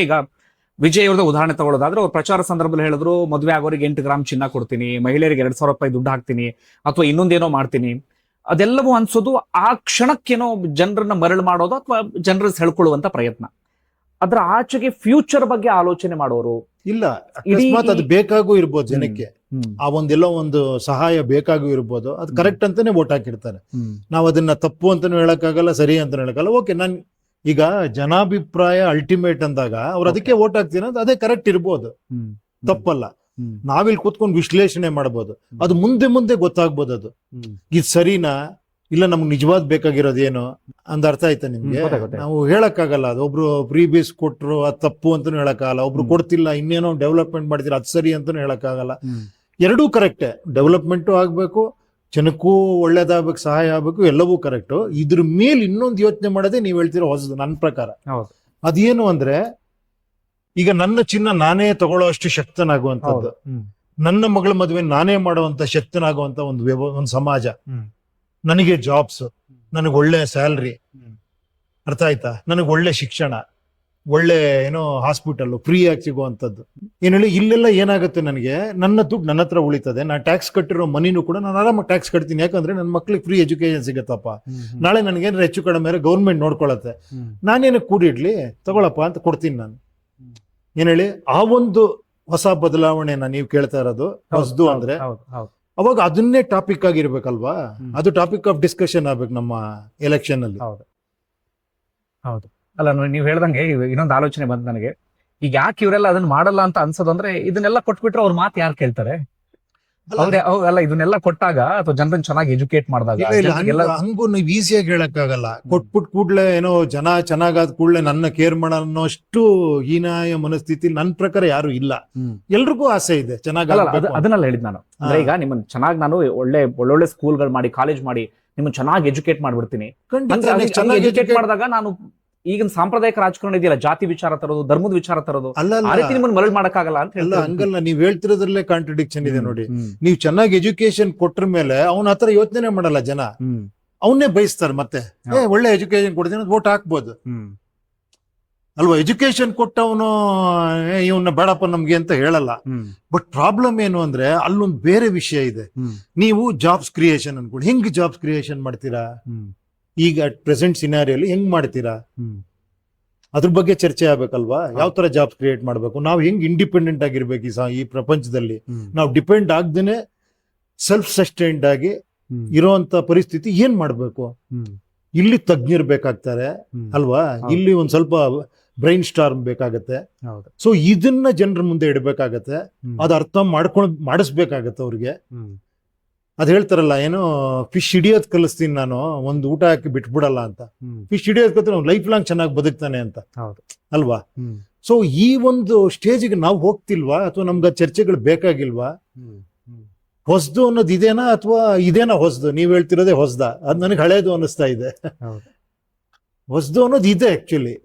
ಈಗ ವಿಜಯ್ ಅವ್ರದ್ದು ಉದಾಹರಣೆ ತಗೊಳ್ಳೋದಾದ್ರೆ ಅವ್ರು ಪ್ರಚಾರ ಸಂದರ್ಭದಲ್ಲಿ ಹೇಳಿದ್ರು ಮದುವೆ ಆಗೋರಿಗೆ 8 ಗ್ರಾಮ್ ಚಿನ್ನ ಕೊಡ್ತೀನಿ, ಮಹಿಳೆಯರಿಗೆ 2,000 ರೂಪಾಯಿ ದುಡ್ಡು ಹಾಕ್ತೀನಿ ಅಥವಾ ಇನ್ನೊಂದೇನೋ ಮಾಡ್ತೀನಿ. ಅದೆಲ್ಲವೂ ಅನ್ಸೋದು ಆ ಕ್ಷಣಕ್ಕೇನೋ ಜನರನ್ನ ಮರಳು ಮಾಡೋದು ಅಥವಾ ಜನರ ಸೆಳ್ಕೊಳ್ಳುವಂತ ಪ್ರಯತ್ನ. ಅದ್ರ ಆಚೆಗೆ ಫ್ಯೂಚರ್ ಬಗ್ಗೆ ಆಲೋಚನೆ ಮಾಡೋರು ಇಲ್ಲ. ಅಕಸ್ಮಾತ್ ಅದು ಬೇಕಾಗೂ ಇರ್ಬೋದು ಜನಕ್ಕೆ, ಆ ಒಂದೆಲ್ಲೋ ಒಂದು ಸಹಾಯ ಬೇಕಾಗೂ ಇರ್ಬೋದು. ಅದು ಕರೆಕ್ಟ್ ಅಂತಾನೆ ವೋಟ್ ಹಾಕಿರ್ತಾರೆ. ನಾವ್ ಅದನ್ನ ತಪ್ಪು ಅಂತಾನು ಹೇಳಕ್ಕಾಗಲ್ಲ, ಸರಿ ಅಂತಾನು ಹೇಳಕ್ಕಾಗಲ್ಲ. ಓಕೆ, ನಾನ್ ಈಗ ಜನಾಭಿಪ್ರಾಯ ಅಲ್ಟಿಮೇಟ್ ಅಂದಾಗ ಅವ್ರು ಅದಕ್ಕೆ ವೋಟ್ ಹಾಕ್ತೀನಿ, ಅದೇ ಕರೆಕ್ಟ್ ಇರ್ಬೋದು, ತಪ್ಪಲ್ಲ. ನಾವಿಲ್ಲಿ ಕೂತ್ಕೊಂಡು ವಿಶ್ಲೇಷಣೆ ಮಾಡ್ಬೋದು, ಅದು ಮುಂದೆ ಮುಂದೆ ಗೊತ್ತಾಗ್ಬೋದು. ಅದು ಇದು ಸರಿನಾ ಇಲ್ಲ ನಮ್ಗೆ ನಿಜವಾದ ಬೇಕಾಗಿರೋದು ಏನು ಅಂದ ಅರ್ಥ ಆಯ್ತಾ ನಿಮ್ಗೆ? ನಾವು ಹೇಳಕ್ಕಾಗಲ್ಲ. ಅದು ಒಬ್ರು ಫ್ರೀ ಬೀಸ್ ಕೊಟ್ರು ಅದು ತಪ್ಪು ಅಂತಾನು ಹೇಳಕ್ಕಾಗಲ್ಲ, ಒಬ್ರು ಕೊಡ್ತಿಲ್ಲ ಇನ್ನೇನೋ ಡೆವಲಪ್ಮೆಂಟ್ ಮಾಡ್ತೀರಾ ಅದು ಸರಿ ಅಂತಾನು ಹೇಳಕ್ಕಾಗಲ್ಲ. ಎರಡೂ ಕರೆಕ್ಟೇ. ಡೆವಲಪ್ಮೆಂಟು ಆಗ್ಬೇಕು, ಜನಕ್ಕೂ ಒಳ್ಳೇದಾಗ್ಬೇಕು, ಸಹಾಯ ಆಗ್ಬೇಕು, ಎಲ್ಲವೂ ಕರೆಕ್ಟ್. ಇದ್ರ ಮೇಲೆ ಇನ್ನೊಂದು ಯೋಚನೆ ಮಾಡೋದೇ ನೀವ್ ಹೇಳ್ತಿರೋ ಹೊಸದು ನನ್ನ ಪ್ರಕಾರ. ಅದೇನು ಅಂದ್ರೆ, ಈಗ ನನ್ನ ಚಿನ್ನ ನಾನೇ ತಗೊಳ್ಳೋ ಅಷ್ಟು ಶಕ್ತನಾಗುವಂತದ್ದು, ನನ್ನ ಮಗಳ ಮದುವೆ ನಾನೇ ಮಾಡುವಂತ ಶಕ್ತನಾಗುವಂತ ಒಂದು ಸಮಾಜ, ನನಗೆ ಜಾಬ್ಸ್, ನನಗೆ ಒಳ್ಳೆ ಸ್ಯಾಲ್ರಿ, ಅರ್ಥ ಆಯ್ತಾ, ನನಗೆ ಒಳ್ಳೆ ಶಿಕ್ಷಣ, ಒಳ್ಳೆ ಏನೋ ಹಾಸ್ಪಿಟಲ್ ಫ್ರೀ ಆಗಿ ಸಿಗುವಂತದ್ದು. ಏನ್ ಹೇಳಿ, ಇಲ್ಲೆಲ್ಲ ಏನಾಗುತ್ತೆ, ನನಗೆ ನನ್ನ ದುಡ್ಡು ನನ್ನ ಹತ್ರ ಉಳಿತದೆ, ನಾನು ಟ್ಯಾಕ್ಸ್ ಕಟ್ಟಿರೋ ಮನಿನೂ ಕೂಡ ನಾನು ಆರಾಮಾಗಿ ಟ್ಯಾಕ್ಸ್ ಕಟ್ತೀನಿ. ಯಾಕಂದ್ರೆ ನನ್ನ ಮಕ್ಳಿಗೆ ಫ್ರೀ ಎಜುಕೇಶನ್ ಸಿಗತ್ತಪ್ಪ, ನಾಳೆ ನನಗೇನಾರ ಹೆಚ್ಚು ಕಡಿಮೆ ಗೌರ್ಮೆಂಟ್ ನೋಡ್ಕೊಳತ್ತೆ, ನಾನೇನು ಕೂಡಿಡ್ಲಿ ತಗೊಳಪ್ಪ ಅಂತ ಕೊಡ್ತೀನಿ ನಾನು. ಏನ್ ಹೇಳಿ, ಆ ಒಂದು ಹೊಸ ಬದಲಾವಣೆನ ನೀವು ಕೇಳ್ತಾ ಇರೋದು ಹೊಸದು ಅಂದ್ರೆ, ಅವಾಗ ಅದನ್ನೇ ಟಾಪಿಕ್ ಆಗಿರ್ಬೇಕಲ್ವಾ? ಅದು ಟಾಪಿಕ್ ಆಫ್ ಡಿಸ್ಕಷನ್ ಆಗ್ಬೇಕು ನಮ್ಮ ಎಲೆಕ್ಷನ್ ಅಲ್ಲಿ. ಹೌದು. ಅಲ್ಲ, ನೀವು ಹೇಳ್ದಂಗೆ ಇನ್ನೊಂದು ಆಲೋಚನೆ ಬಂತು ನನಗೆ. ಈಗ ಯಾಕೆ ಇವರೆಲ್ಲ ಅದನ್ನ ಮಾಡಲ್ಲ ಅಂತ ಅನ್ಸೋದು ಅಂದ್ರೆ, ಇದನ್ನೆಲ್ಲ ಕೊಟ್ಬಿಟ್ರೆ ಅವ್ರ ಮಾತು ಯಾರು ಕೇಳ್ತಾರೆ? ಅಲ್ಲ, ಇದನ್ನೆಲ್ಲ ಕೊಟ್ಟಾಗ ಅಥವಾ ಜನರನ್ನ ಚೆನ್ನಾಗಿ ಎಜುಕೇಟ್ ಮಾಡಿದಾಗ ಹಂಗೂ ನೀವು ಈಸಿಯಾಗಿ ಹೇಳಕ್ಕಾಗಲ್ಲ. ಕೊಟ್ಬಿಟ್ ಕೂಡ್ಲೆ ಏನೋ ಜನ ಚೆನ್ನಾಗಾದ ಕೂಡ್ಲೆ ನನ್ನ ಕೇರ್ ಮಾಡೋ ಅನ್ನೋಷ್ಟು ಹೀನಾಯ ಮನಸ್ಥಿತಿ ನನ್ನ ಪ್ರಕಾರ ಯಾರು ಇಲ್ಲ. ಎಲ್ರಿಗೂ ಆಸೆ ಇದೆ ಚೆನ್ನಾಗಿ. ಅದನ್ನೆಲ್ಲ ಹೇಳಿದ್ ನಾನು. ಅಂದ್ರೆ ಈಗ ನಿಮ್ಮನ್ನ ಚೆನ್ನಾಗಿ ನಾನು ಒಳ್ಳೊಳ್ಳೆ ಸ್ಕೂಲ್ಗಳು ಮಾಡಿ, ಕಾಲೇಜ್ ಮಾಡಿ ನಿಮ್ಮನ್ನ ಚೆನ್ನಾಗಿ ಎಜುಕೇಟ್ ಮಾಡ್ಬಿಡ್ತೀನಿ. ಚೆನ್ನಾಗಿ ಎಜುಕೇಟ್ ಮಾಡಿದಾಗ ನಾನು ಈಗಿನ ಸಾಂಪ್ರದಾಯಿಕ ರಾಜಕಾರಣ ಇದೆಯಲ್ಲ, ಜಾತಿ ವಿಚಾರ ತರೋದು, ಧರ್ಮದ ವಿಚಾರ ತರೋದು, ಆ ರೀತಿ ನಿಮ್ಮನ್ನ ಮರಳು ಮಾಡಕ್ಕಾಗಲ್ಲ ಅಂತ ಹೇಳಿ. ಹಂಗಲ್ಲ, ನೀವ್ ಹೇಳ್ತಿರೋದ್ರಲ್ಲೇ ಕಾಂಟ್ರಡಿಕ್ಷನ್ ಇದೆ ನೋಡಿ. ನೀವು ಚೆನ್ನಾಗಿ ಎಜುಕೇಶನ್ ಕೊಟ್ರ ಮೇಲೆ ಅವನ ಹತ್ರ ಯೋಚನೆ ಮಾಡಲ್ಲ ಜನ, ಅವನ್ನೇ ಬಯಸ್ತಾರೆ. ಮತ್ತೆ ಒಳ್ಳೆ ಎಜುಕೇಶನ್ ಕೊಡ್ತೀನಿ ವೋಟ್ ಹಾಕ್ಬೋದು ಅಲ್ವಾ? ಎಜುಕೇಶನ್ ಕೊಟ್ಟವನು ಇವನ್ನ ಬೇಡಪ್ಪ ನಮ್ಗೆ ಅಂತ ಹೇಳಲ್ಲ. ಬಟ್ ಪ್ರಾಬ್ಲಮ್ ಏನು ಅಂದ್ರೆ, ಅಲ್ಲೊಂದು ಬೇರೆ ವಿಷಯ ಇದೆ. ನೀವು ಜಾಬ್ಸ್ ಕ್ರಿಯೇಷನ್ ಅನ್ಕೊಂಡು ಹೆಂಗ್ ಜಾಬ್ಸ್ ಕ್ರಿಯೇಷನ್ ಮಾಡ್ತೀರಾ? ಈಗ ಅಟ್ ಪ್ರೆಸೆಂಟ್ ಸಿನಾರಿಯಲ್ಲಿ ಹೆಂಗ್ ಮಾಡ್ತೀರಾ? ಅದ್ರ ಬಗ್ಗೆ ಚರ್ಚೆ ಆಗ್ಬೇಕಲ್ವಾ? ಯಾವ ತರ ಜಾಬ್ಸ್ ಕ್ರಿಯೇಟ್ ಮಾಡ್ಬೇಕು, ನಾವು ಹೆಂಗ್ ಇಂಡಿಪೆಂಡೆಂಟ್ ಆಗಿರ್ಬೇಕು ಈ ಪ್ರಪಂಚದಲ್ಲಿ. ನಾವು ಡಿಪೆಂಡ್ ಆಗ್ದೇನೆ ಸೆಲ್ಫ್ ಸಸ್ಟೈನ್ಡ್ ಆಗಿ ಇರುವಂತ ಪರಿಸ್ಥಿತಿ ಏನ್ ಮಾಡ್ಬೇಕು? ಇಲ್ಲಿ ತಜ್ಞರು ಬೇಕಾಗ್ತಾರೆ ಅಲ್ವಾ? ಇಲ್ಲಿ ಒಂದ್ ಸ್ವಲ್ಪ ಬ್ರೈನ್ ಸ್ಟಾರ್ಮ್ ಬೇಕಾಗತ್ತೆ. ಸೊ ಇದನ್ನ ಜನರ ಮುಂದೆ ಇಡಬೇಕಾಗತ್ತೆ, ಅದ್ ಅರ್ಥ ಮಾಡಿಸ್ಬೇಕಾಗತ್ತೆ ಅವ್ರಿಗೆ. ಅದ್ ಹೇಳ್ತಾರಲ್ಲ, ಏನೋ ಫಿಶ್ ಹಿಡಿಯೋದ್ ಕಲಿಸ್ತೀನಿ ನಾನು, ಒಂದು ಊಟ ಹಾಕಿ ಬಿಟ್ಬಿಡಲ್ಲ ಅಂತ. ಫಿಶ್ ಹಿಡಿಯೋದ್ ಕಲಿತ್ರೆ ಲೈಫ್ ಲಾಂಗ್ ಚೆನ್ನಾಗಿ ಬದುಕ್ತಾನೆ ಅಂತ ಅಲ್ವಾ? ಸೊ ಈ ಒಂದು ಸ್ಟೇಜಿಗೆ ನಾವು ಹೋಗ್ತಿಲ್ವಾ, ಅಥವಾ ನಮ್ಗೆ ಚರ್ಚೆಗಳು ಬೇಕಾಗಿಲ್ವಾ? ಹೊಸದು ಅನ್ನೋದು ಇದೇನಾ ಅಥವಾ ಇದೇನಾ ಹೊಸದು? ನೀವ್ ಹೇಳ್ತಿರೋದೇ ಹೊಸದ? ಅದ್ ನನಗೆ ಹಳೇದು ಅನ್ನಿಸ್ತಾ ಇದೆ. ಹೊಸದು ಅನ್ನೋದು ಇದೆ ಆಕ್ಚುಲಿ.